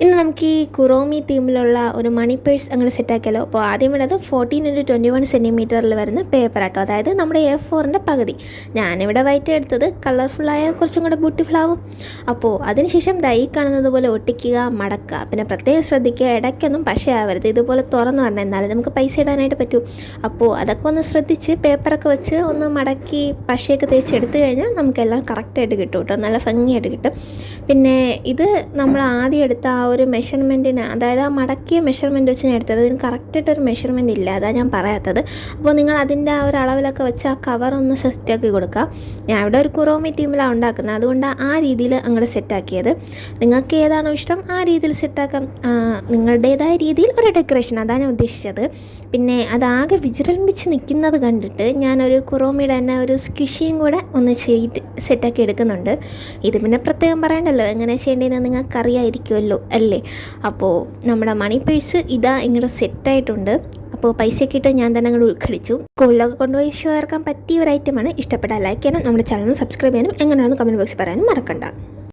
ഇന്ന് നമുക്ക് ഈ കുറോമി തീമിലുള്ള ഒരു മണി പേഴ്സ് അങ്ങനെ സെറ്റാക്കിയാലോ. അപ്പോൾ ആദ്യം വേണ്ടത് 14x21 സെൻറ്റിമീറ്ററിൽ വരുന്ന പേപ്പർ ആട്ടോ, അതായത് നമ്മുടെ A4-ൻ്റെ പകുതി. ഞാനിവിടെ വൈറ്റ് എടുത്തത്, കളർഫുള്ളായ കുറച്ചും കൂടെ ബ്യൂട്ടിഫുൾ ആവും. അപ്പോൾ അതിനുശേഷം ഈ കാണുന്നത് പോലെ ഒട്ടിക്കുക, മടക്കുക. പിന്നെ പ്രത്യേകം ശ്രദ്ധിക്കുക, ഇടയ്ക്കൊന്നും പശയാവരുത്. ഇതുപോലെ തുറന്ന് പറഞ്ഞാൽ എന്നാലും നമുക്ക് പൈസ ഇടാനായിട്ട് പറ്റും. അപ്പോൾ അതൊക്കെ ഒന്ന് ശ്രദ്ധിച്ച് പേപ്പറൊക്കെ വെച്ച് ഒന്ന് മടക്കി പശയൊക്കെ തേച്ച് എടുത്തു കഴിഞ്ഞാൽ നമുക്കെല്ലാം കറക്റ്റായിട്ട് കിട്ടും കേട്ടോ, നല്ല ഭംഗിയായിട്ട് കിട്ടും. പിന്നെ ഇത് നമ്മൾ ആദ്യം എടുത്ത ആ ഒരു മെഷർമെൻറ്റിന്, അതായത് ആ മടക്കിയ മെഷർമെൻറ്റ് വെച്ച് ഞാൻ എടുത്തത്. ഇതിന് കറക്റ്റായിട്ടൊരു മെഷർമെൻറ്റ് ഇല്ല, അതാണ് ഞാൻ പറയാത്തത്. അപ്പോൾ നിങ്ങൾ അതിൻ്റെ ആ ഒരു അളവിലൊക്കെ വെച്ച് ആ കവർ ഒന്ന് സെറ്റാക്കി കൊടുക്കുക. ഞാൻ ഇവിടെ ഒരു കുറോമി തീമിലാണ് ഉണ്ടാക്കുന്നത്, അതുകൊണ്ട് ആ രീതിയിൽ അങ്ങോട്ട് സെറ്റാക്കിയത്. നിങ്ങൾക്ക് ഏതാണോ ഇഷ്ടം ആ രീതിയിൽ സെറ്റാക്കാം, നിങ്ങളുടേതായ രീതിയിൽ ഒരു ഡെക്കറേഷൻ, അതാണ് ഞാൻ ഉദ്ദേശിച്ചത്. പിന്നെ അതാകെ വിജൃംഭിച്ച് നിൽക്കുന്നത് കണ്ടിട്ട് ഞാനൊരു കുറോമിയുടെ തന്നെ ഒരു സ്ക്വിഷിയും കൂടെ ഒന്ന് ചെയ്ത് സെറ്റാക്കി എടുക്കുന്നുണ്ട്. ഇത് പിന്നെ പ്രത്യേകം പറയണ്ടല്ലോ, എങ്ങനെ ചെയ്യേണ്ടതെന്ന് നിങ്ങൾക്കറിയായിരിക്കുമല്ലോ അല്ലേ. അപ്പോൾ നമ്മുടെ മണി പേഴ്സ് ഇതാ ഇങ്ങോട്ട് സെറ്റായിട്ടുണ്ട്. അപ്പോൾ പൈസയൊക്കെ ഇട്ട് ഞാൻ തന്നെ അങ്ങോട്ട് ഉൾക്കടിച്ചു. സ്കൂളിലൊക്കെ കൊണ്ടുപോയി ഷോ ഇറക്കാൻ പറ്റിയ ഒരു ഐറ്റമാണ്. ഇഷ്ടപ്പെട്ടാൽ ലൈക്ക് ചെയ്യാനും നമ്മുടെ ചാനൽ സബ്സ്ക്രൈബ് ചെയ്യാനും എങ്ങനെയാണെന്ന് കമൻറ്റ് ബോക്സിൽ പറയാനും മറക്കണ്ട.